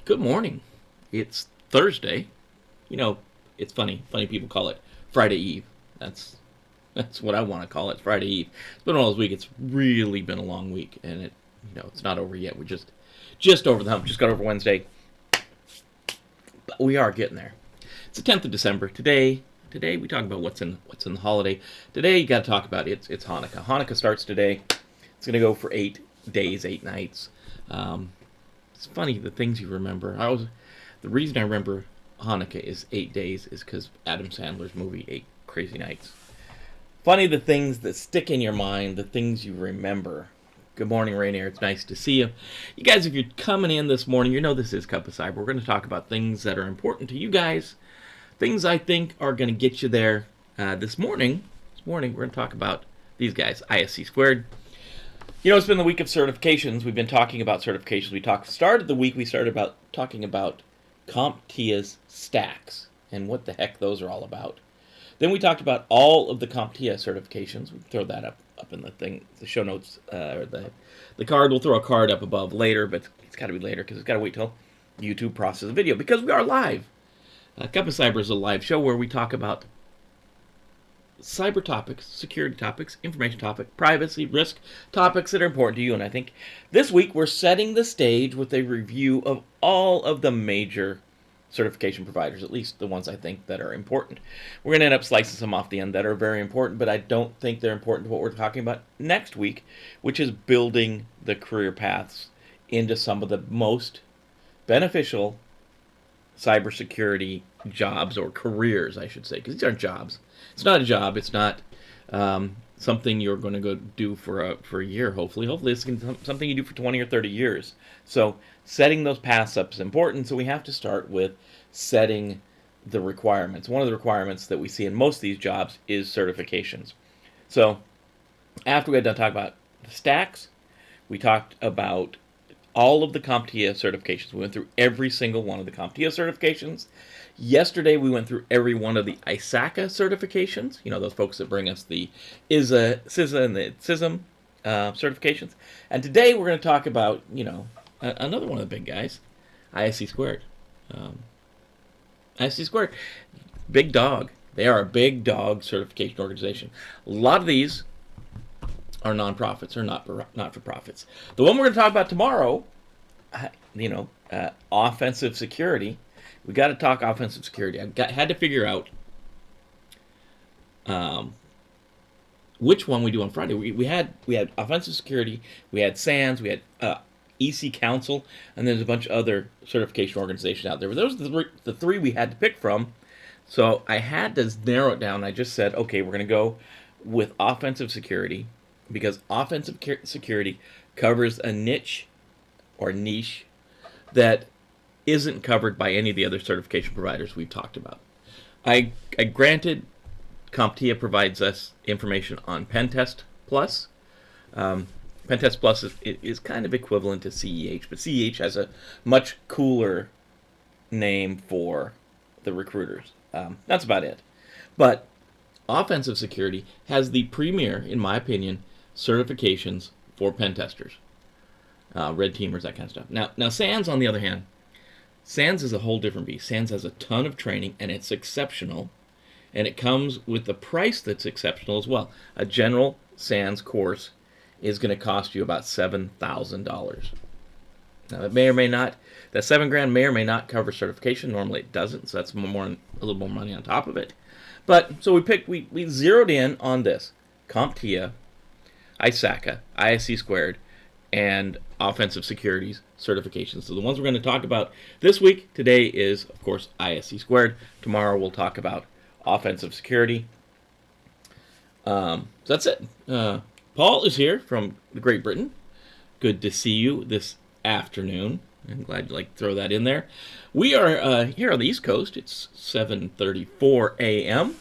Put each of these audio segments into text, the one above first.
Good morning. It's Thursday. You know, it's funny. Funny people call it Friday Eve. That's what I want to call it, Friday Eve. It's been one of those weeks. It's really been a long week, and it's not over yet. We're just over the hump. Just got over Wednesday, but we are getting there. It's the 10th of December. Today we talk about what's in the holiday. Today you got to talk about it's Hanukkah. Hanukkah starts today. It's going to go for 8 days, 8 nights. It's funny the things you remember. The reason I remember Hanukkah is 8 days is because Adam Sandler's movie 8 Crazy Nights. Funny the things that stick in your mind, the things you remember. Good morning, Rainier. It's nice to see you. You guys, if you're coming in this morning, you know this is Cup of Cyber. We're going to talk about things that are important to you guys, things I think are going to get you there. This morning, we're going to talk about these guys, ISC squared. You know, it's been the week of certifications. We've been talking about certifications. Started the week, we started about talking about CompTIA's stacks and what the heck those are all about. Then we talked about all of the CompTIA certifications. We'll throw that up in the thing, the show notes, or the card. We'll throw a card up above later, but it's got to be later because it's got to wait till YouTube processes the video because we are live. Cup of Cyber is a live show where we talk about cyber topics, security topics, information topics, privacy, risk topics that are important to you. And I think this week we're setting the stage with a review of all of the major certification providers, at least the ones I think that are important. We're going to end up slicing some off the end that are very important, but I don't think they're important to what we're talking about next week, which is building the career paths into some of the most beneficial cybersecurity jobs, or careers, I should say, because these aren't jobs. It's not a job. It's not something you're going to go do for a year, hopefully. Hopefully it's something you do for 20 or 30 years. So setting those paths up is important, so we have to start with setting the requirements. One of the requirements that we see in most of these jobs is certifications. So after we got done talking about the stacks, we talked about all of the CompTIA certifications. We went through every single one of the CompTIA certifications. Yesterday, we went through every one of the ISACA certifications. You know, those folks that bring us the ISSA, CISSA, and the CISSM certifications. And today, we're going to talk about, another one of the big guys, ISC squared. ISC squared, big dog. They are a big dog certification organization. A lot of these are nonprofits or not-for-profits. The one we're going to talk about tomorrow, offensive security. We got to talk offensive security. Had to figure out which one we do on Friday. We had offensive security, we had SANS, we had EC Council, and there's a bunch of other certification organizations out there. But those are the three we had to pick from. So I had to narrow it down. I just said, okay, we're going to go with offensive security, because offensive security covers a niche that isn't covered by any of the other certification providers we've talked about. I granted CompTIA provides us information on Pentest Plus. Pentest Plus is kind of equivalent to CEH, but CEH has a much cooler name for the recruiters. That's about it. But offensive security has the premier, in my opinion, certifications for pen testers, red teamers, that kind of stuff. Now SANS, on the other hand, SANS is a whole different beast. SANS has a ton of training, and it's exceptional, and it comes with the price that's exceptional as well. A general SANS course is going to cost you about $7,000. Now that may or may not, that $7,000 may or may not cover certification. Normally it doesn't, so that's a little more money on top of it. But so we zeroed in on this CompTIA, ISACA, ISC squared, and offensive securities certifications. So the ones we're going to talk about this week, today is, of course, ISC squared. Tomorrow we'll talk about offensive security. So that's it. Paul is here from Great Britain. Good to see you this afternoon. I'm glad you like to throw that in there. We are here on the East Coast. It's 7:34 a.m.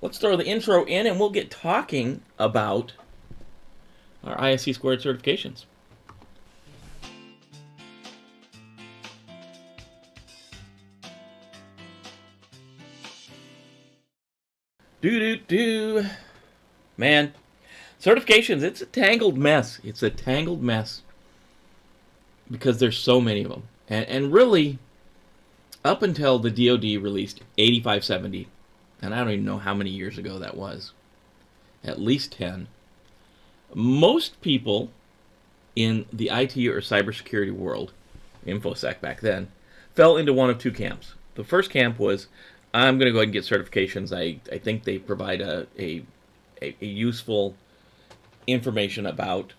Let's throw the intro in, and we'll get talking about our ISC squared certifications. Man, certifications, it's a tangled mess. It's a tangled mess because there's so many of them. And really, up until the DoD released 8570, and I don't even know how many years ago that was, at least 10, most people in the IT or cybersecurity world, InfoSec back then, fell into one of two camps. The first camp was, I'm going to go ahead and get certifications. I think they provide a useful information about,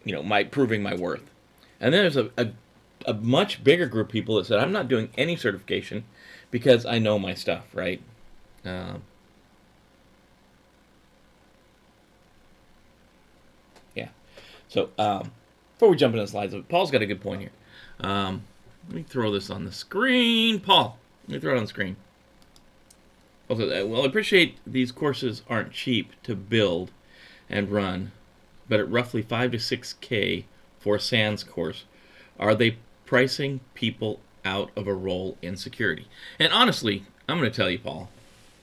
my proving my worth. And then there's a much bigger group of people that said, I'm not doing any certification because I know my stuff, right? Yeah. So before we jump into the slides, Paul's got a good point here. Let me throw this on the screen. Paul, let me throw it on the screen. Also, well, I appreciate these courses aren't cheap to build and run, but at roughly 5 to 6K for a SANS course, are they pricing people out of a role in security? And honestly, I'm going to tell you, Paul,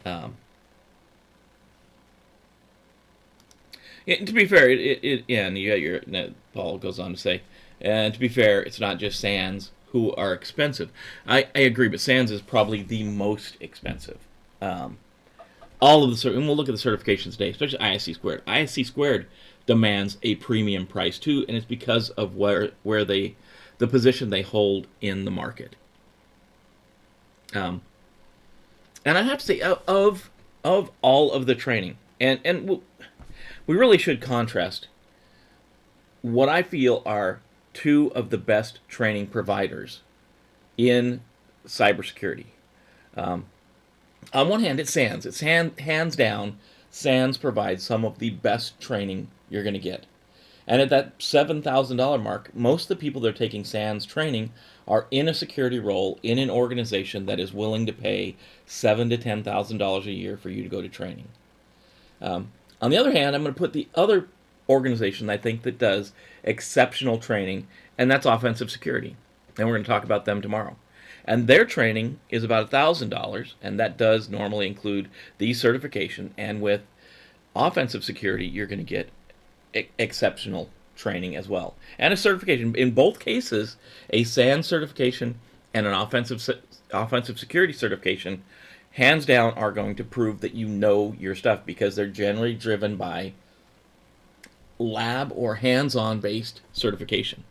to be fair, and you got Paul goes on to say, and to be fair, it's not just SANS who are expensive. I agree, but SANS is probably the most expensive. All of the, and we'll look at the certifications today, especially ISC squared. ISC squared demands a premium price too, and it's because of where the position they hold in the market. And I have to say, of all of the training, and we really should contrast what I feel are two of the best training providers in cybersecurity. On one hand, it's SANS. It's hands down, SANS provides some of the best training you're going to get. And at that $7,000 mark, most of the people that are taking SANS training are in a security role in an organization that is willing to pay $7,000 to $10,000 a year for you to go to training. On the other hand, I'm going to put the other organization I think that does exceptional training, and that's offensive security. And we're going to talk about them tomorrow. And their training is about $1,000, and that does normally include the certification. And with offensive security, you're going to get exceptional training as well, and a certification. In both cases, a SANS certification and an offensive security certification, hands down, are going to prove that you know your stuff, because they're generally driven by lab or hands-on based certification.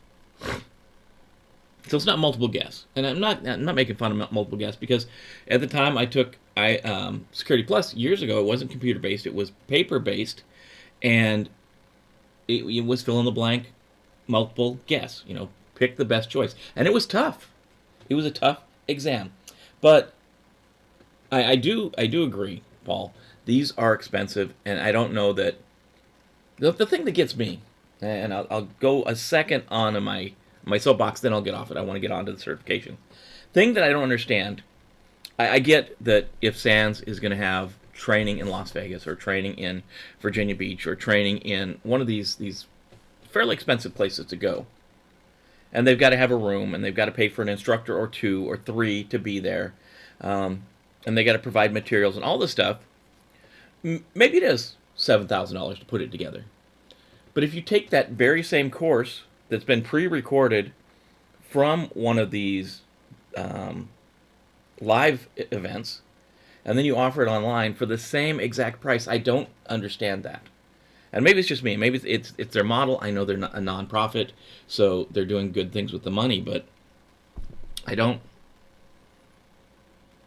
So it's not multiple guess, and I'm not making fun of multiple guess, because at the time I took Security Plus years ago, it wasn't computer based, it was paper based, and it was fill in the blank, multiple guess. Pick the best choice, and it was tough. It was a tough exam, but I do agree, Paul. These are expensive, and I don't know that the thing that gets me, and I'll go a second on my soapbox, then I'll get off it. I want to get onto the certification thing that I don't understand. I get that if SANS is going to have training in Las Vegas, or training in Virginia Beach, or training in one of these fairly expensive places to go, and they've got to have a room, and they've got to pay for an instructor or 2 or 3 to be there, and they got to provide materials and all this stuff, maybe it is $7,000 to put it together. But if you take that very same course that's been pre-recorded from one of these live events, and then you offer it online for the same exact price, I don't understand that. And maybe it's just me. Maybe it's their model. I know they're not a nonprofit, so they're doing good things with the money, but I don't.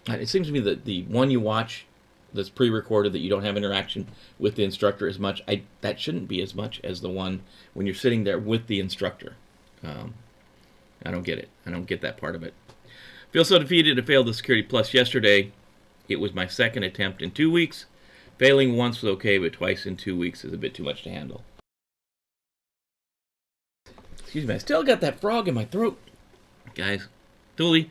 It seems to me that the one you watch that's pre-recorded, that you don't have interaction with the instructor as much, that shouldn't be as much as the one when you're sitting there with the instructor. I don't get it. I don't get that part of it. Feel so defeated. I failed the Security Plus yesterday. It was my second attempt in 2 weeks. Failing once was okay, but twice in 2 weeks is a bit too much to handle. Excuse me, I still got that frog in my throat. Guys, Dooley,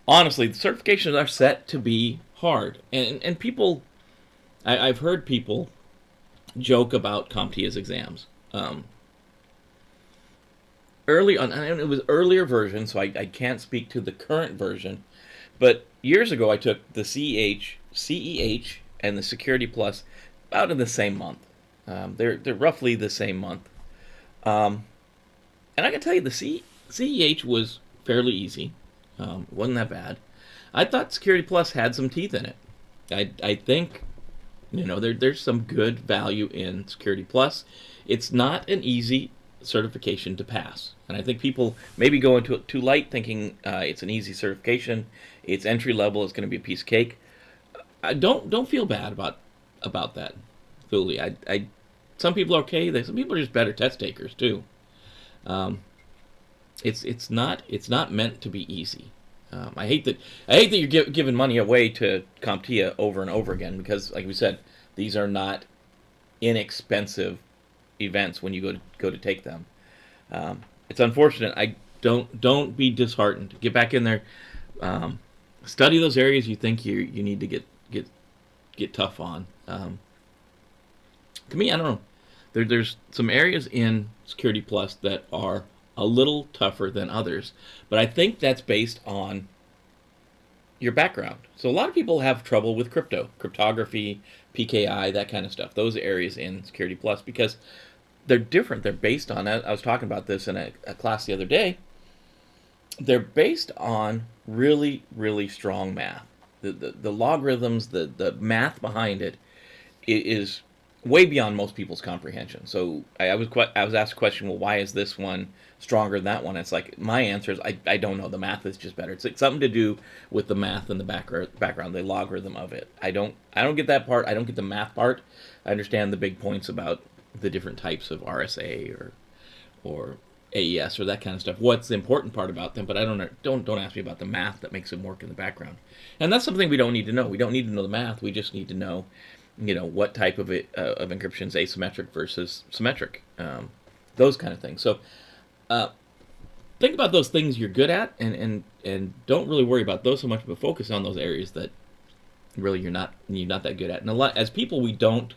honestly, the certifications are set to be hard. And people, I've heard people joke about CompTIA's exams. Early on, and it was earlier version, so I can't speak to the current version, but years ago I took the CEH, and the Security Plus about in the same month. They're roughly the same month. And I can tell you, the CEH was fairly easy. It wasn't that bad. I thought Security Plus had some teeth in it. I think, there's some good value in Security Plus. It's not an easy certification to pass, and I think people maybe go into it too light, thinking it's an easy certification. It's entry level. It's going to be a piece of cake. Don't feel bad about that, fully. Some people are okay. Some people are just better test takers too. Um, it's not meant to be easy. I hate that you're giving money away to CompTIA over and over again, because, like we said, these are not inexpensive events when you go to take them. It's unfortunate. I don't be disheartened. Get back in there. Study those areas you think you need to get tough on. To me, I don't know. There's some areas in Security Plus that are a little tougher than others, but I think that's based on your background. So a lot of people have trouble with cryptography, PKI, that kind of stuff. Those areas in Security Plus, because they're different. They're based on, I was talking about this in a class the other day, they're based on really, really strong math. The logarithms, the math behind it is way beyond most people's comprehension. So I was asked a question, well, why is this one stronger than that one? It's like, my answer is I don't know. The math is just better. It's like something to do with the math and the background, the logarithm of it. I don't get that part. I don't get the math part. I understand the big points about the different types of RSA or AES or that kind of stuff. What's the important part about them? But I don't ask me about the math that makes them work in the background. And that's something we don't need to know. We don't need to know the math. We just need to know, what type of encryption is asymmetric versus symmetric, those kind of things. So think about those things you're good at, and don't really worry about those so much, but focus on those areas that really you're not that good at. And as people, we don't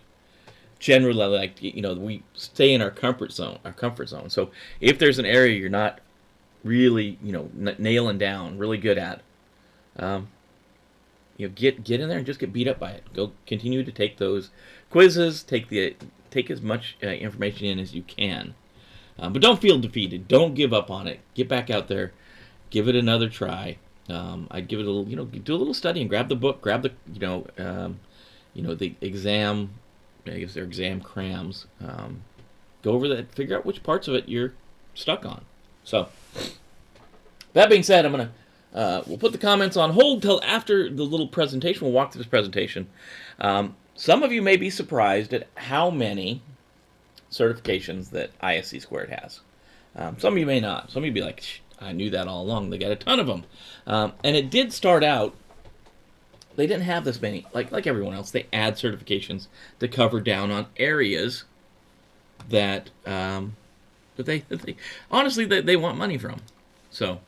generally like, we stay in our comfort zone. So if there's an area you're not really, nailing down, really good at, get in there and just get beat up by it. Go continue to take those quizzes, take as much information in as you can, but don't feel defeated. Don't give up on it. Get back out there, give it another try. I'd give it a little, do a little study and grab the book, grab the, the exam. I guess they're exam crams. Go over that, figure out which parts of it you're stuck on. So that being said, we'll put the comments on hold till after the little presentation. We'll walk through this presentation. Some of you may be surprised at how many certifications that ISC Squared has. Some of you may not. Some of you be like, I knew that all along. They got a ton of them. And it did start out, they didn't have this many. Like everyone else, they add certifications to cover down on areas that they honestly they want money from. So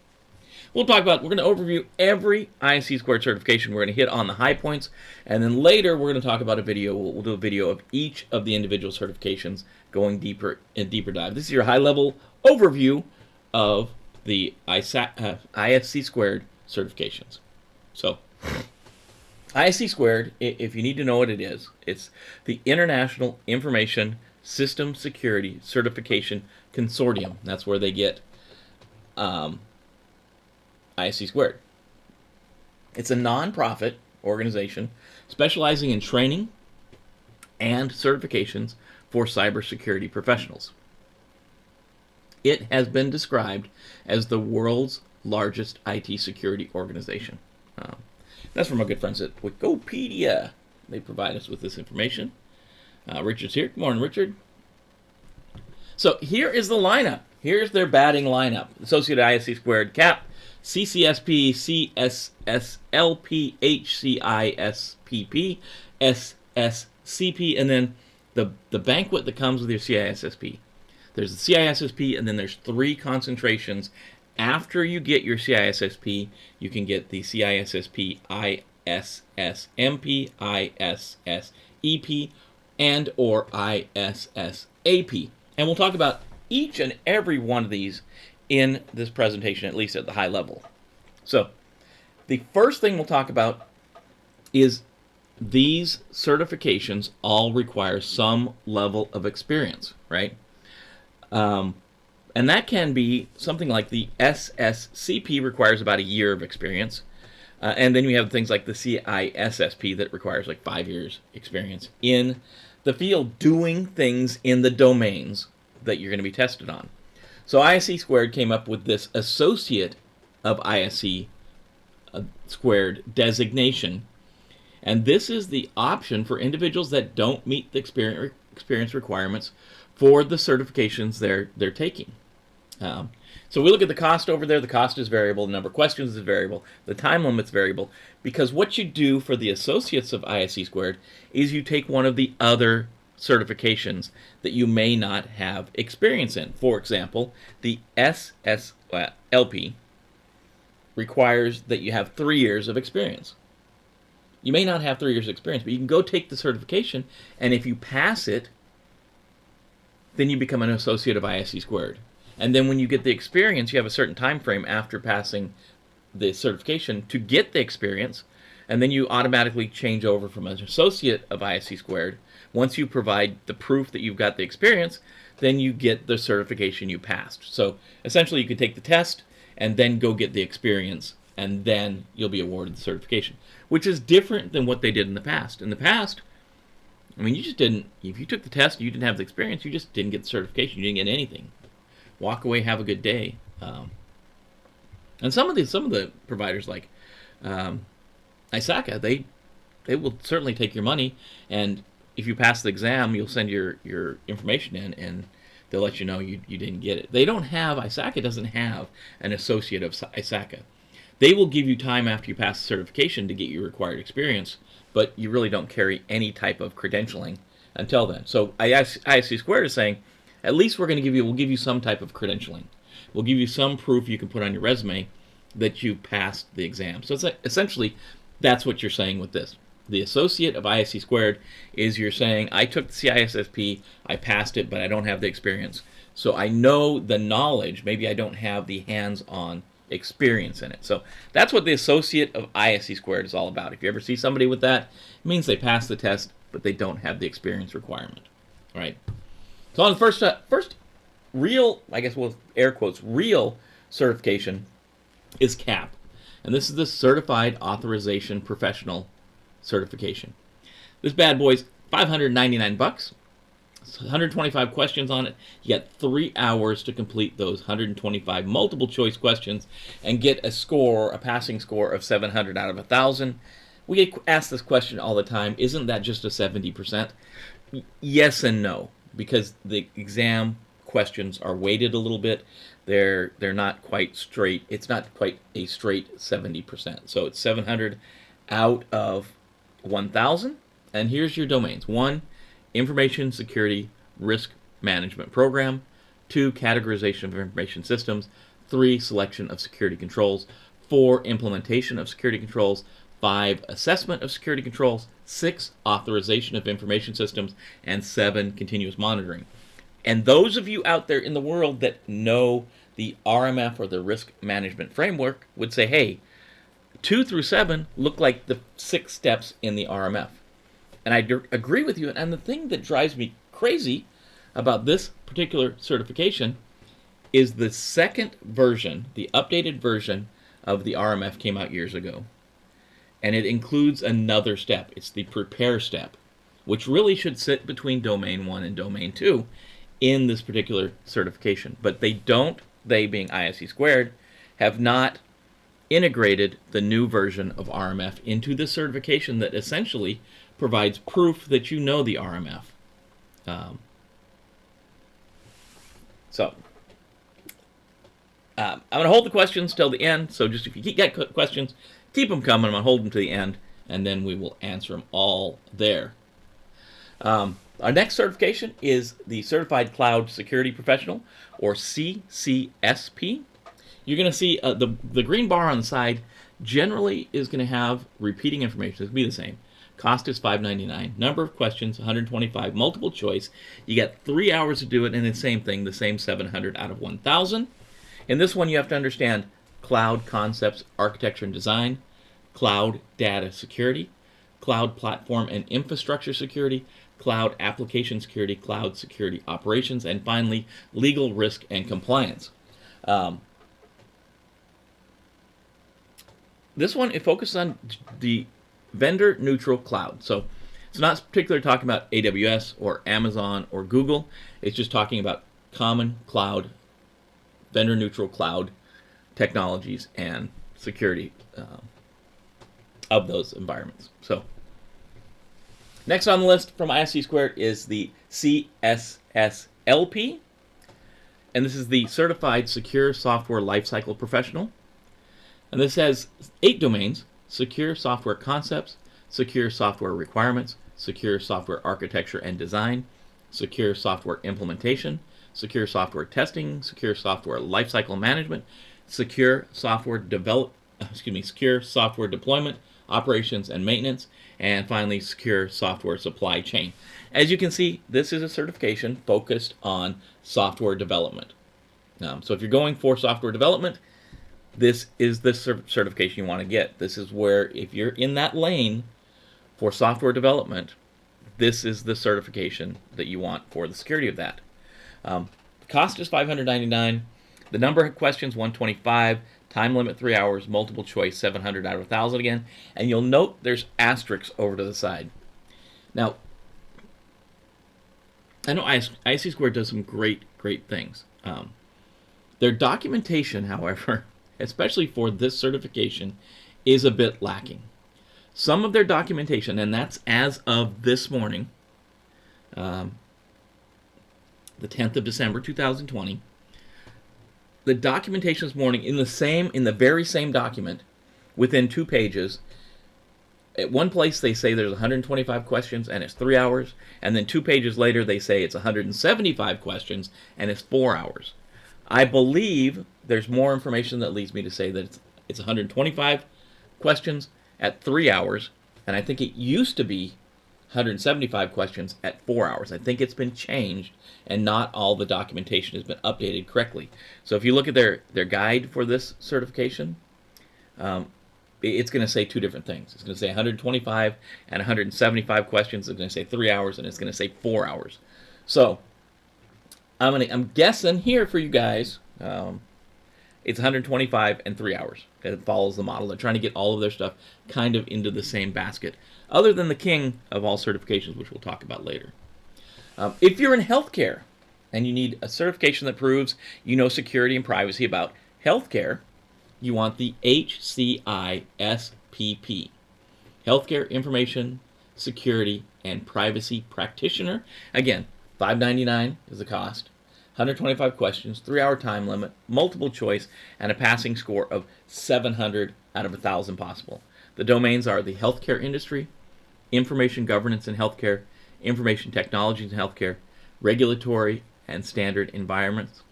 we're going to overview every ISC Squared certification. We're going to hit on the high points, and then later we're going to talk about a video. We'll do a video of each of the individual certifications, going deeper dive. This is your high-level overview of the ISC Squared certifications. So ISC Squared, if you need to know what it is, it's the International Information System Security Certification Consortium. That's where they get ISC Squared. It's a non-profit organization specializing in training and certifications for cybersecurity professionals. It has been described as the world's largest IT security organization. That's from our good friends at Wikipedia. They provide us with this information. Richard's here. Good morning, Richard. So here is the lineup. Here's their batting lineup. Associated ISC Squared CAP, CCSP, CSSLP, HCISPP, SSCP, and then the banquet that comes with your CISSP. There's the CISSP, and then there's 3 concentrations. After you get your CISSP, you can get the CISSP-ISSMP, ISSEP, and or ISSAP. And we'll talk about each and every one of these in this presentation, at least at the high level. So the first thing we'll talk about is these certifications all require some level of experience, right? And that can be something like the SSCP requires about a year of experience. And then you have things like the CISSP that requires like 5 years experience in the field doing things in the domains that you're going to be tested on. So ISC squared came up with this associate of ISC squared designation. And this is the option for individuals that don't meet the experience requirements for the certifications they're taking. So we look at the cost over there. The cost is variable. The number of questions is variable. The time limit's variable. Because what you do for the associates of ISC squared is you take one of the other certifications that you may not have experience in. For example, the SSLP requires that you have 3 years of experience. You may not have 3 years of experience, but you can go take the certification, and if you pass it, then you become an associate of ISC squared. And then when you get the experience, you have a certain time frame after passing the certification to get the experience, and then you automatically change over from an associate of ISC squared. Once you provide the proof that you've got the experience, then you get the certification you passed. So essentially you can take the test and then go get the experience, and then you'll be awarded the certification, which is different than what they did in the past. In the past, I mean, you just didn't, if you took the test and you didn't have the experience, you just didn't get the certification. You didn't get anything. Walk away, have a good day. And some of the providers like ISACA, they will certainly take your money, and if you pass the exam, you'll send your information in, and they'll let you know you didn't get it. They don't have, ISACA doesn't have an associate of ISACA. They will give you time after you pass the certification to get your required experience, but you really don't carry any type of credentialing until then. So ISC squared is saying, at least we'll give you some type of credentialing. We'll give you some proof you can put on your resume that you passed the exam. So it's essentially, that's what you're saying with this. The associate of ISC squared is you're saying, I took the CISSP, I passed it, but I don't have the experience. So I know the knowledge, maybe I don't have the hands-on experience in it. So that's what the associate of ISC squared is all about. If you ever see somebody with that, it means they passed the test, but they don't have the experience requirement. All right. So on the first real, I guess we'll air quotes, real certification is CAP. And this is the Certified Authorization Professional certification. This bad boy's $599. 125 questions on it. You got 3 hours to complete those 125 multiple choice questions and get a passing score of 700 out of 1,000. We get asked this question all the time. Isn't that just a 70%? Yes and no, because the exam questions are weighted a little bit. They're not quite straight. It's not quite a straight 70%. So it's 700 out of 1,000. And here's your domains. 1, Information Security Risk Management Program. 2, Categorization of Information Systems. 3, Selection of Security Controls. 4, Implementation of Security Controls. 5, Assessment of Security Controls. 6, Authorization of Information Systems. And 7, Continuous Monitoring. And those of you out there in the world that know the RMF or the Risk Management Framework would say, hey, 2 through 7 look like the 6 steps in the RMF. And I agree with you. And the thing that drives me crazy about this particular certification is the second version, the updated version of the RMF came out years ago. And it includes another step. It's the prepare step, which really should sit between domain 1 and domain 2 in this particular certification. But they being ISC squared, have not integrated the new version of RMF into the certification that essentially provides proof that you know the RMF. I'm going to hold the questions till the end, so just if you get questions, keep them coming. I'm going to hold them to the end, and then we will answer them all there. Our next certification is the Certified Cloud Security Professional, or CCSP. You're going to see the green bar on the side generally is going to have repeating information. It's going to be the same. Cost is $599. Number of questions, 125. Multiple choice. You get 3 hours to do it, and the same thing, the same 700 out of 1,000. In this one, you have to understand cloud concepts, architecture and design, cloud data security, cloud platform and infrastructure security, cloud application security, cloud security operations, and finally, legal risk and compliance. This one, it focuses on the vendor neutral cloud. So it's not particularly talking about AWS or Amazon or Google. It's just talking about common cloud, vendor neutral cloud technologies and security of those environments. So next on the list from ISC² is the CSSLP, and this is the Certified Secure Software Lifecycle Professional. And this has 8 domains: secure software concepts, secure software requirements, secure software architecture and design, secure software implementation, secure software testing, secure software lifecycle management, secure software secure software deployment, operations and maintenance, and finally secure software supply chain. As you can see, this is a certification focused on software development. So if you're going for software development, this is the certification you want to get. This is where, if you're in that lane for software development, this is the certification that you want for the security of that. The cost is $599. The number of questions, 125. Time limit, 3 hours. Multiple choice, 700 out of 1,000 again. And you'll note there's asterisks over to the side. Now, I know ISC² does some great things. Their documentation, however, especially for this certification, is a bit lacking. Some of their documentation, and that's as of this morning, the 10th of December 2020, the documentation this morning in the very same document, within 2 pages, at one place they say there's 125 questions and it's 3 hours, and then 2 pages later they say it's 175 questions and it's 4 hours. I believe there's more information that leads me to say that it's 125 questions at 3 hours, and I think it used to be 175 questions at 4 hours. I think it's been changed, and not all the documentation has been updated correctly. So if you look at their guide for this certification, it's going to say 2 different things. It's going to say 125 and 175 questions. It's going to say 3 hours, and it's going to say 4 hours. So I'm guessing here for you guys, it's 125 and 3 hours. It follows the model. They're trying to get all of their stuff kind of into the same basket, other than the king of all certifications, which we'll talk about later. If you're in healthcare and you need a certification that proves you know security and privacy about healthcare, you want the HCISPP, Healthcare Information Security and Privacy Practitioner. Again, $599 is the cost. 125 questions, 3-hour time limit, multiple choice, and a passing score of 700 out of 1,000 possible. The domains are the healthcare industry, information governance in healthcare, information technologies in healthcare, regulatory and standard environments,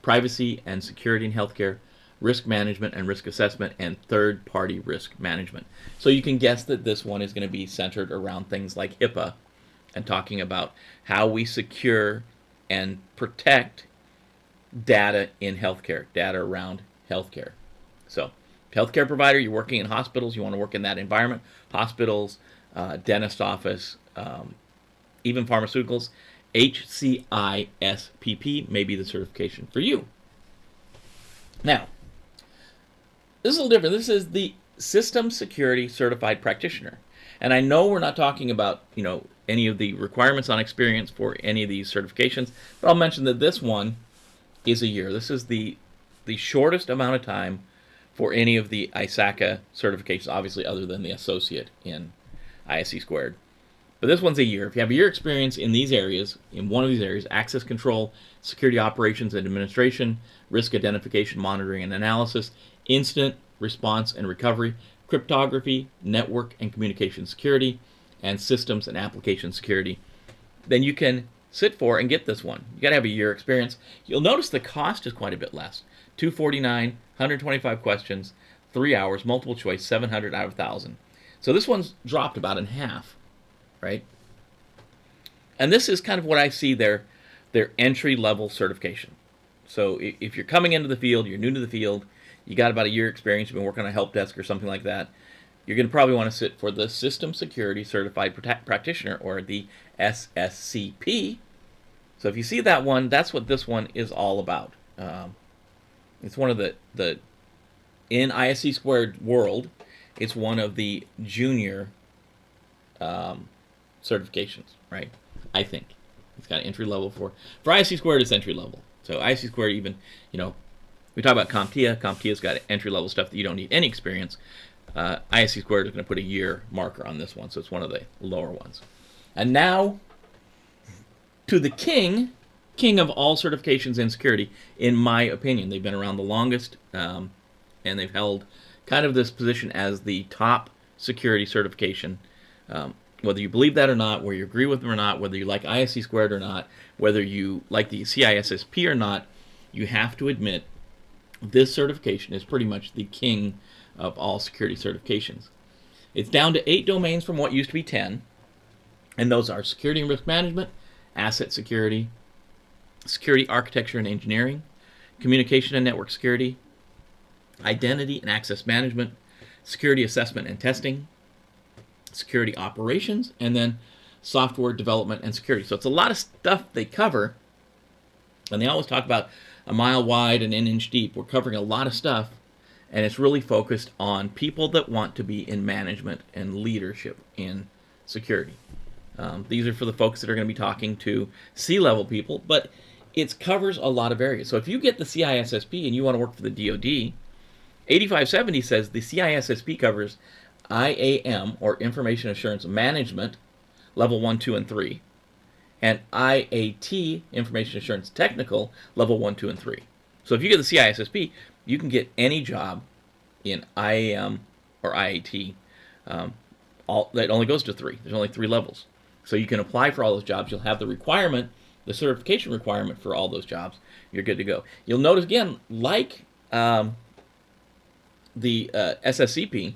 privacy and security in healthcare, risk management and risk assessment, and third-party risk management. So you can guess that this one is going to be centered around things like HIPAA and talking about how we secure and protect data in healthcare, data around healthcare. So, healthcare provider, you're working in hospitals, you want to work in that environment, hospitals, dentist office, even pharmaceuticals, HCISPP may be the certification for you. Now, this is a little different. This is the System Security Certified Practitioner. And I know we're not talking about, any of the requirements on experience for any of these certifications, but I'll mention that this one is a year. This is the shortest amount of time for any of the ISACA certifications, obviously other than the associate in ISC². But this one's a year. If you have a year experience in these areas, in one of these areas, access control, security operations and administration, risk identification, monitoring and analysis, incident response and recovery, cryptography, network and communication security, and systems and application security, then you can sit for and get this one. You got to have a year experience. You'll notice the cost is quite a bit less. $249, 125 questions, 3 hours, multiple choice, 700 out of 1,000. So this one's dropped about in half, right? And this is kind of what I see their entry-level certification. So if you're coming into the field, you're new to the field, you got about a year experience, you've been working on a help desk or something like that, you're going to probably want to sit for the System Security Certified Practitioner, or the SSCP. So if you see that one, that's what this one is all about. It's one of the in ISC squared world, it's one of the junior certifications, right? I think it's got entry level for ISC squared. It's entry level. So ISC squared, even, you know, we talk about CompTIA. CompTIA's got entry level stuff that you don't need any experience. ISC squared is going to put a year marker on this one, so it's one of the lower ones. And now to the king of all certifications in security, in my opinion. They've been around the longest, and they've held kind of this position as the top security certification. Whether you believe that or not, whether you agree with them or not, whether you like ISC squared or not, whether you like the CISSP or not, you have to admit this certification is pretty much the king of all security certifications. It's down to 8 domains from what used to be 10, and those are security and risk management, asset security, security architecture and engineering, communication and network security, identity and access management, security assessment and testing, security operations, and then software development and security. So it's a lot of stuff they cover, and they always talk about a mile wide and an inch deep. We're covering a lot of stuff, and it's really focused on people that want to be in management and leadership in security. These are for the folks that are going to be talking to C-level people, but it covers a lot of areas. So if you get the CISSP and you want to work for the DoD, 8570 says the CISSP covers IAM, or Information Assurance Management, level 1, 2, and 3, and IAT, Information Assurance Technical, level 1, 2, and 3. So if you get the CISSP, you can get any job in IAM or IAT. That only goes to 3. There's only 3 levels. So you can apply for all those jobs. You'll have the requirement, the certification requirement for all those jobs. You're good to go. You'll notice again, like the SSCP,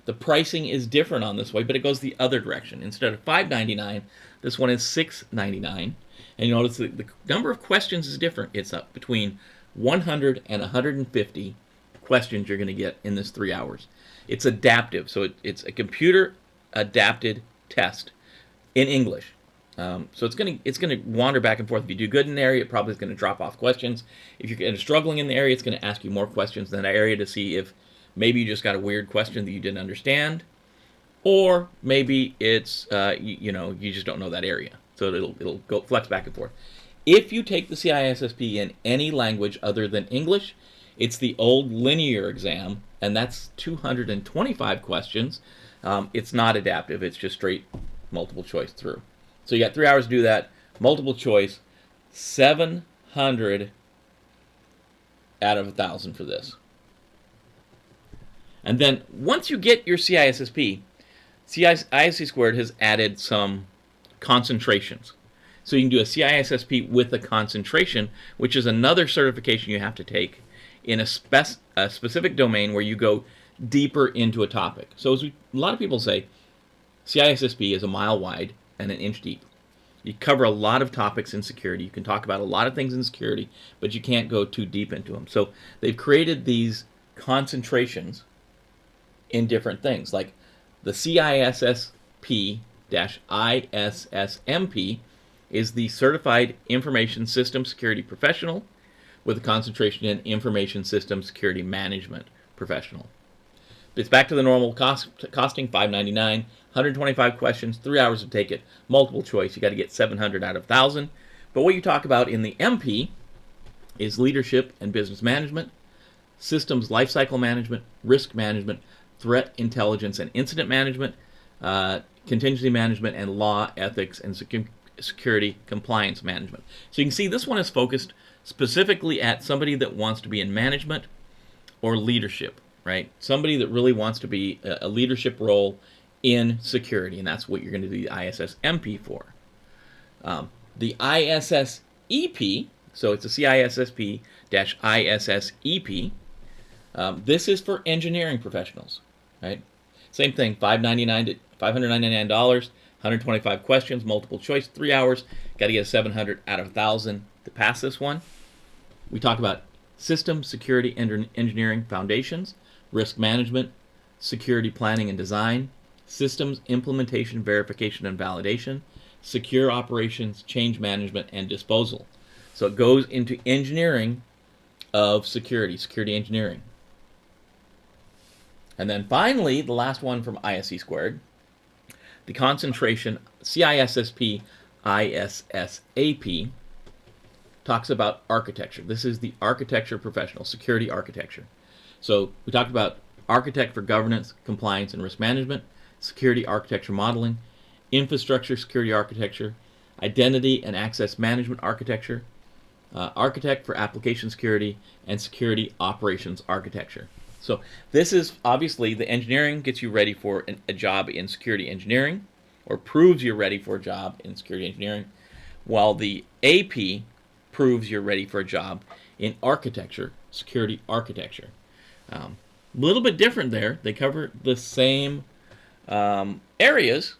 the pricing is different on this way, but it goes the other direction. Instead of $5.99, this one is $6.99. And you notice the number of questions is different. It's up between 100 and 150 questions you're going to get in this 3 hours. It's adaptive, so it's a computer adapted test in English. So it's going to wander back and forth. If you do good in the area, it probably is going to drop off questions. If you're struggling in the area, it's going to ask you more questions than that area to see if maybe you just got a weird question that you didn't understand, or maybe it's you just don't know that area. So it'll go flex back and forth. If you take the CISSP in any language other than English, it's the old linear exam, and that's 225 questions. It's not adaptive. It's just straight multiple choice through. So you got 3 hours to do that. Multiple choice, 700 out of 1,000 for this. And then once you get your CISSP, ISC squared has added some concentrations. So you can do a CISSP with a concentration, which is another certification you have to take in a specific domain where you go deeper into a topic. So as a lot of people say, CISSP is a mile wide and an inch deep. You cover a lot of topics in security. You can talk about a lot of things in security, but you can't go too deep into them. So they've created these concentrations in different things, like the CISSP-ISSMP is the Certified Information System Security Professional with a concentration in Information System Security Management Professional. It's back to the normal costing, $5.99, 125 questions, 3 hours to take it, multiple choice. You got to get 700 out of 1,000. But what you talk about in the MP is leadership and business management, systems lifecycle management, risk management, threat intelligence and incident management, contingency management, and law, ethics, and security compliance management. So you can see this one is focused specifically at somebody that wants to be in management or leadership, right? Somebody that really wants to be a leadership role in security, and that's what you're going to do the ISSMP for. The ISSEP, so it's a CISSP-ISSEP, this is for engineering professionals, right? Same thing, $599, $125, questions, multiple choice, 3 hours. Got to get a 700 out of 1,000 to pass this one. We talk about system security engineering foundations, risk management, security planning and design, systems implementation, verification, and validation, secure operations, change management, and disposal. So it goes into engineering of security, security engineering. And then finally, the last one from ISC squared, the concentration CISSP-ISSAP talks about architecture. This is the architecture professional, security architecture. So we talked about architect for governance, compliance, and risk management, security architecture modeling, infrastructure security architecture, identity and access management architecture, architect for application security, and security operations architecture. So this is obviously the engineering gets you ready for a job in security engineering, or proves you're ready for a job in security engineering, while the AP proves you're ready for a job in architecture, security architecture. A little bit different there. They cover the same areas.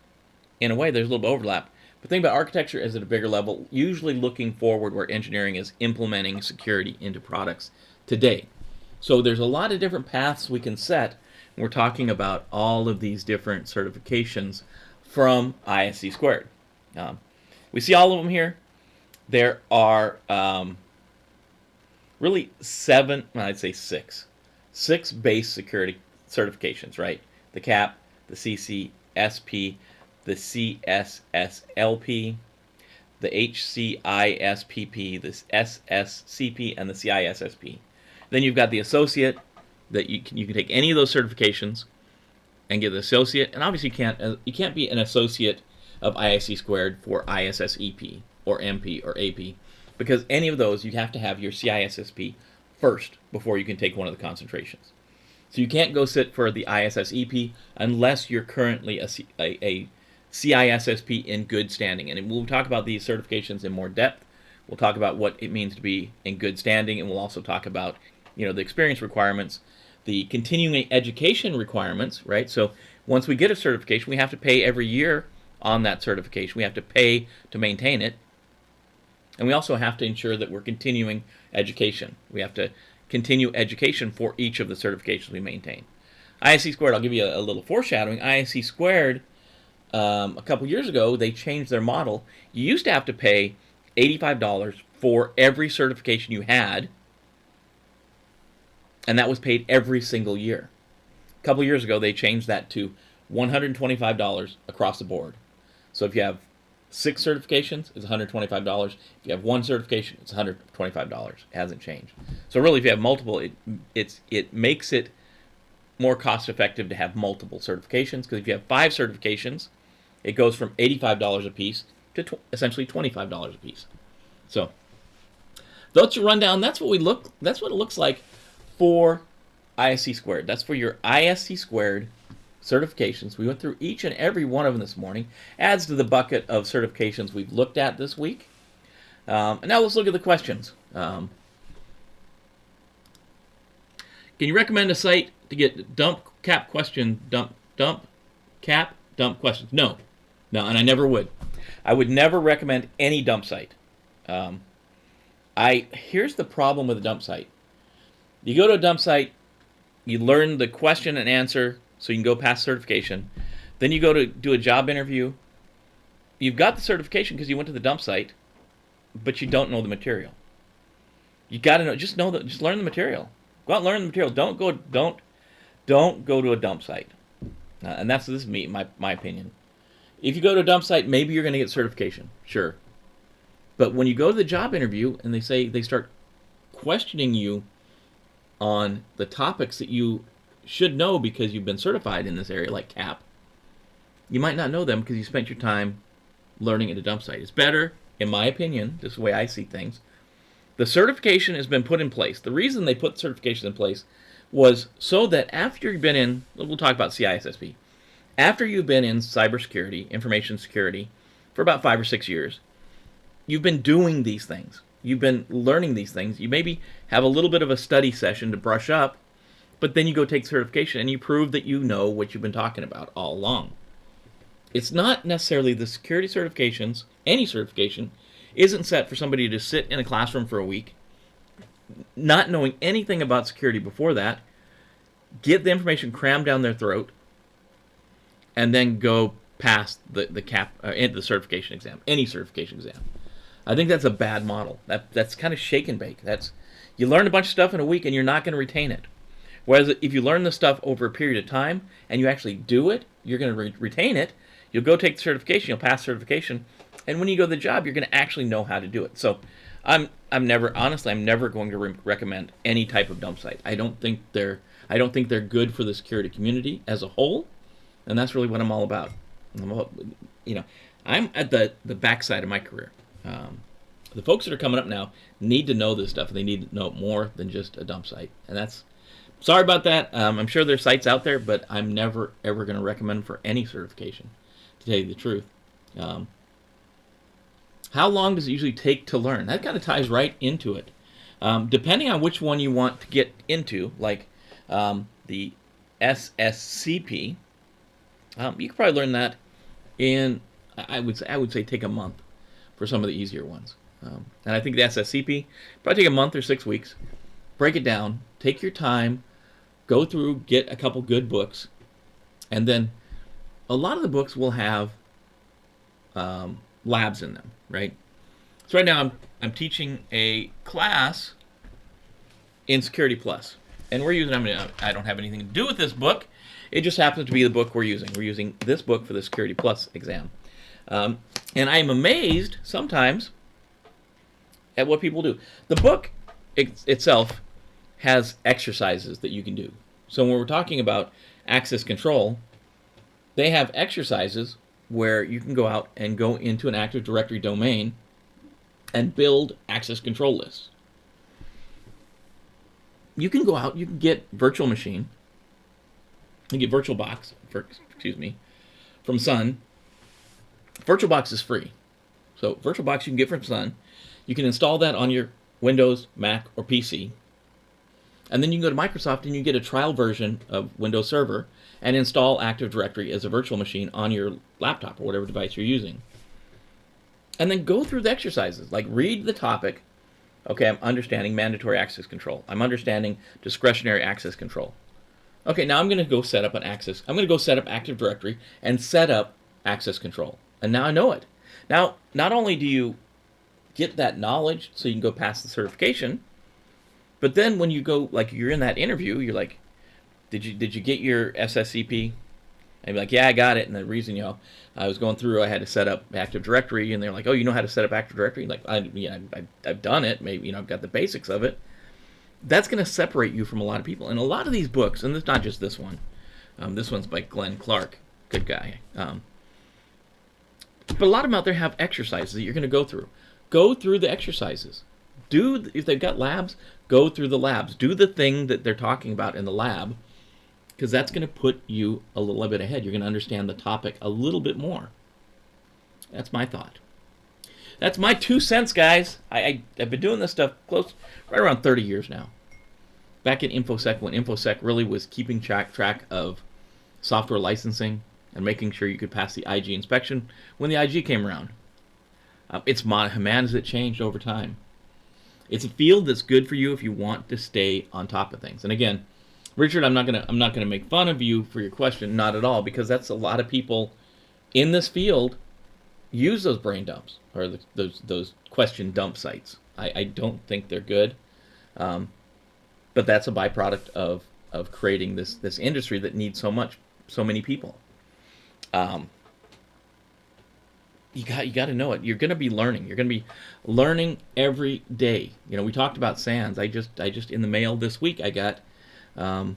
In a way, there's a little bit of overlap. But think about architecture as at a bigger level, usually looking forward where engineering is implementing security into products today. So there's a lot of different paths we can set when we're talking about all of these different certifications from ISC squared. We see all of them here. There are really I'd say six base security certifications, right? The CAP, the CCSP, the CSSLP, the HCISPP, the SSCP, and the CISSP. Then you've got the associate, that you can take any of those certifications and get the associate. And obviously you can't be an associate of ISC squared for ISSEP or MP or AP, because any of those you have to have your CISSP first before you can take one of the concentrations. So you can't go sit for the ISSEP unless you're currently a CISSP in good standing. And we'll talk about these certifications in more depth. We'll talk about what it means to be in good standing, and we'll also talk about the experience requirements, the continuing education requirements, right? So once we get a certification, we have to pay every year on that certification. We have to pay to maintain it. And we also have to ensure that we're continuing education. We have to continue education for each of the certifications we maintain. ISC squared, I'll give you a little foreshadowing. ISC squared, a couple years ago, they changed their model. You used to have to pay $85 for every certification you had, and that was paid every single year. A couple years ago, they changed that to $125 across the board. So if you have 6 certifications, it's $125. If you have 1 certification, it's $125. It hasn't changed. So really, if you have multiple, it makes it more cost effective to have multiple certifications, because if you have 5 certifications, it goes from $85 a piece to essentially $25 a piece. So that's your rundown. That's what it looks like for ISC squared. That's for your ISC squared certifications. We went through each and every one of them this morning. Adds to the bucket of certifications we've looked at this week. And now let's look at the questions. Can you recommend a site to get dump questions? No, and I never would. I would never recommend any dump site. Here's the problem with a dump site. You go to a dump site, you learn the question and answer so you can go past certification. Then you go to do a job interview. You've got the certification because you went to the dump site, but you don't know the material. You got to know. Just learn the material. Go out and learn the material. Don't go to a dump site. And this is my opinion. If you go to a dump site, maybe you're going to get certification, sure. But when you go to the job interview and they start questioning you on the topics that you should know because you've been certified in this area, like CAP, you might not know them because you spent your time learning at a dump site. It's better, in my opinion, this is the way I see things. The certification has been put in place. The reason they put certifications in place was so that after you've been in, we'll talk about CISSP, after you've been in cybersecurity, information security, for about 5 or 6 years, you've been doing these things. You've been learning these things. You maybe have a little bit of a study session to brush up, but then you go take certification and you prove that you know what you've been talking about all along. It's not necessarily the security certifications, any certification, isn't set for somebody to sit in a classroom for a week, not knowing anything about security before that, get the information crammed down their throat, and then go past the certification exam, any certification exam. I think that's a bad model. That's kind of shake and bake. You learn a bunch of stuff in a week and you're not going to retain it. Whereas if you learn the stuff over a period of time and you actually do it, you're going to retain it. You'll go take the certification, you'll pass certification, and when you go to the job, you're going to actually know how to do it. So I'm never going to recommend any type of dump site. I don't think they're good for the security community as a whole, and that's really what I'm all about. I'm at the backside of my career. The folks that are coming up now need to know this stuff. They need to know more than just a dump site, and that's. Sorry about that. I'm sure there's sites out there, but I'm never ever going to recommend for any certification, to tell you the truth. How long does it usually take to learn? That kind of ties right into it. Depending on which one you want to get into, like the SSCP, you could probably learn that in, I would say take a month for some of the easier ones. And I think the SSCP probably take a month or 6 weeks. Break it down, take your time, go through, get a couple good books, and then a lot of the books will have labs in them, right? So right now I'm teaching a class in Security Plus, and we're using. I don't have anything to do with this book. It just happens to be the book we're using. We're using this book for the Security Plus exam, and I am amazed sometimes at what people do. The book itself has exercises that you can do. So when we're talking about access control, they have exercises where you can go out and go into an Active Directory domain and build access control lists. You can go out, you can get virtual machine, you can get VirtualBox, from Sun. VirtualBox is free. So VirtualBox you can get from Sun. You can install that on your Windows, Mac, or PC. And then you can go to Microsoft and you get a trial version of Windows Server and install Active Directory as a virtual machine on your laptop or whatever device you're using. And then go through the exercises, like read the topic. Okay, I'm understanding mandatory access control. I'm understanding discretionary access control. Okay, now I'm going to go set up I'm going to go set up Active Directory and set up access control. And now I know it. Now, not only do you get that knowledge so you can go pass the certification, but then when you go, like you're in that interview, you're like, did you get your SSCP? And you're like, yeah, I got it. And the reason, I was going through, I had to set up Active Directory, and they're like, oh, you know how to set up Active Directory? Like, I've done it. Maybe, I've got the basics of it. That's going to separate you from a lot of people. And a lot of these books, and it's not just this one. This one's by Glenn Clark. Good guy. But a lot of them out there have exercises that you're going to go through. Go through the exercises. If they've got labs, go through the labs. Do the thing that they're talking about in the lab, because that's going to put you a little bit ahead. You're going to understand the topic a little bit more. That's my thought. That's my 2 cents, guys. I've been doing this stuff right around 30 years now. Back in InfoSec, when InfoSec really was keeping track of software licensing and making sure you could pass the IG inspection when the IG came around. Man, has it changed over time. It's a field that's good for you if you want to stay on top of things. And again, Richard, I'm not gonna make fun of you for your question, not at all, because that's a lot of people in this field use those brain dumps or those question dump sites. I don't think they're good, but that's a byproduct of creating this industry that needs so many people. You got to know it. You're going to be learning. You're going to be learning every day. We talked about SANS. I just in the mail this week I got the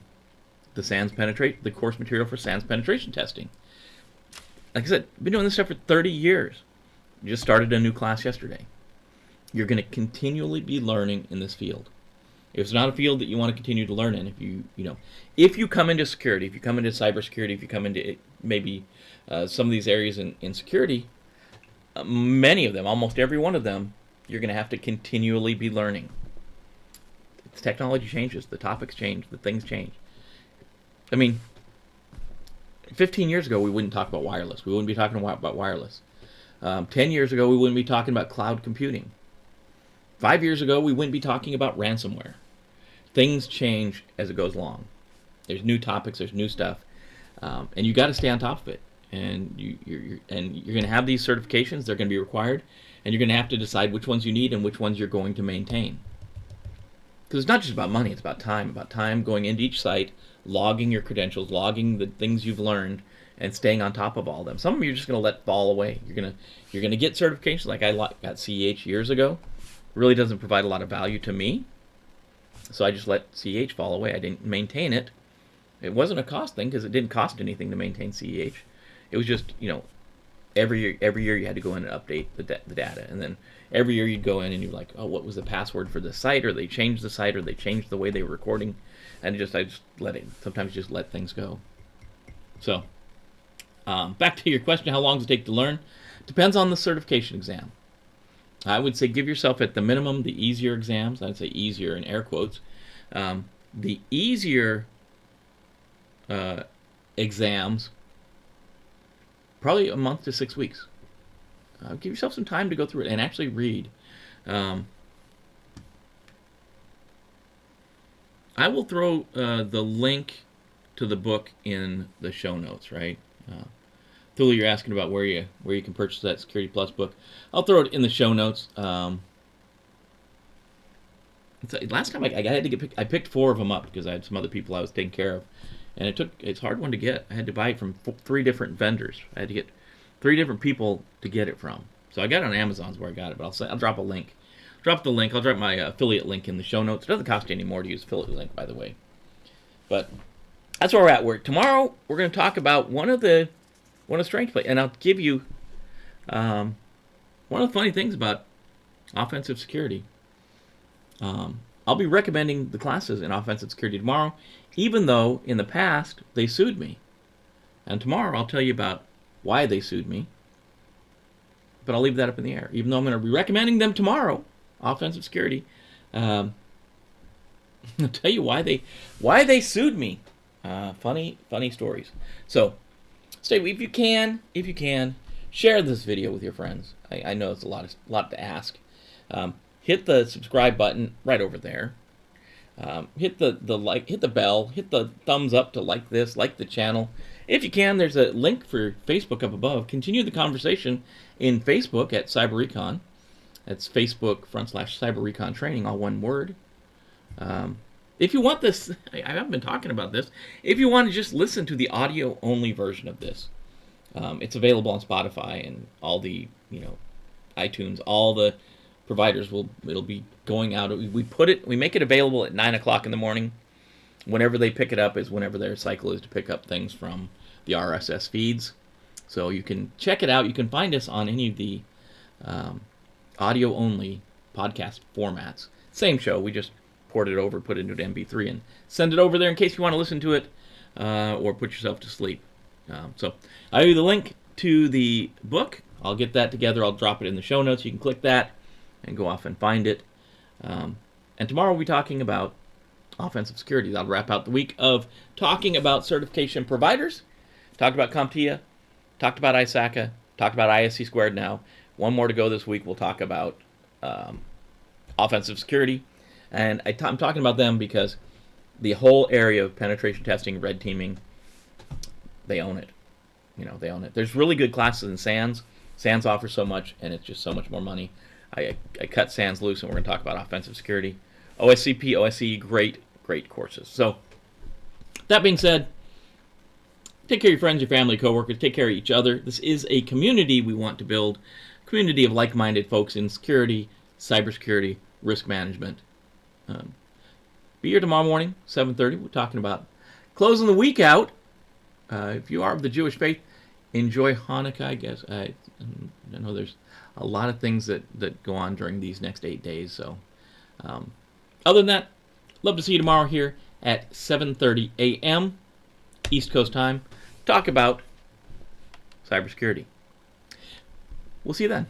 course material for SANS penetration testing. Like I said, I've been doing this stuff for 30 years. Just started a new class yesterday. You're going to continually be learning in this field. If it's not a field that you want to continue to learn in, if you come into security, if you come into cybersecurity, if you come into maybe some of these areas in security, many of them, almost every one of them, you're going to have to continually be learning. The technology changes, the topics change, the things change. 15 years ago, we wouldn't talk about wireless. We wouldn't be talking about wireless. 10 years ago, we wouldn't be talking about cloud computing. 5 years ago, we wouldn't be talking about ransomware. Things change as it goes along. There's new topics, there's new stuff, and you got to stay on top of it. And you're going to have these certifications. They're going to be required, and you're going to have to decide which ones you need and which ones you're going to maintain. Because it's not just about money; it's about time going into each site, logging your credentials, logging the things you've learned, and staying on top of all of them. Some of them you're just going to let fall away. You're gonna get certifications. Like I got CEH years ago. It really doesn't provide a lot of value to me, so I just let CEH fall away. I didn't maintain it. It wasn't a cost thing because it didn't cost anything to maintain CEH. It was just, every year you had to go in and update the data, and then every year you'd go in and you're like, oh, what was the password for this site, or they changed the site, or they changed the way they were recording, and I just let it. Sometimes just let things go. So, back to your question, how long does it take to learn? Depends on the certification exam. I would say give yourself at the minimum the easier exams. I'd say easier in air quotes. The easier exams, probably a month to 6 weeks. Give yourself some time to go through it and actually read. I will throw the link to the book in the show notes, right? Thule, you're asking about where you can purchase that Security Plus book. I'll throw it in the show notes. Last time I had to get I picked 4 of them up because I had some other people I was taking care of, and it's a hard one to get. I had to buy it from 3 different vendors. I had to get 3 different people to get it from. So I got it on Amazon's where I got it, but I'll drop a link. Drop the link. I'll drop my affiliate link in the show notes. It doesn't cost you any more to use affiliate link, by the way. But that's where we're at. Tomorrow we're going to talk about one of the strength play, and I'll give you one of the funny things about offensive security. I'll be recommending the classes in offensive security tomorrow, even though in the past they sued me. And tomorrow I'll tell you about why they sued me, but I'll leave that up in the air. Even though I'm going to be recommending them tomorrow, offensive security, I'll tell you why they sued me. Funny stories. So stay, if you can, share this video with your friends. I know it's a lot to ask. Hit the subscribe button right over there. Hit the like, hit the bell, hit the thumbs up to like the channel. If you can, there's a link for Facebook up above. Continue the conversation in Facebook at Cyber-Recon. That's Facebook/Cyber-Recon training, all one word. If you want this, I haven't been talking about this. If you want to just listen to the audio-only version of this, it's available on Spotify and all the, iTunes. All the providers it'll be going out. We make it available at 9 o'clock in the morning. Whenever they pick it up is whenever their cycle is to pick up things from the RSS feeds. So you can check it out. You can find us on any of the audio-only podcast formats. Same show. We just port it over, put it into an MP3, and send it over there in case you want to listen to it or put yourself to sleep. So I'll give you the link to the book. I'll get that together. I'll drop it in the show notes. You can click that and go off and find it. And tomorrow we'll be talking about offensive security. That'll wrap out the week of talking about certification providers. Talked about CompTIA, talked about ISACA, talked about ISC squared now. One more to go this week. We'll talk about offensive security. And I'm talking about them because the whole area of penetration testing, red teaming, they own it. They own it. There's really good classes in SANS. SANS offers so much, and it's just so much more money. I cut SANS loose, and we're going to talk about offensive security. OSCP, OSCE, great courses. So, that being said, take care of your friends, your family, coworkers. Take care of each other. This is a community we want to build. A community of like-minded folks in security, cybersecurity, risk management. Be here tomorrow morning, 7:30. We're talking about closing the week out. If you are of the Jewish faith, enjoy Hanukkah, I guess. I know there's a lot of things that go on during these next 8 days. So, other than that, love to see you tomorrow here at 7:30 a.m. East Coast time. Talk about cybersecurity. We'll see you then.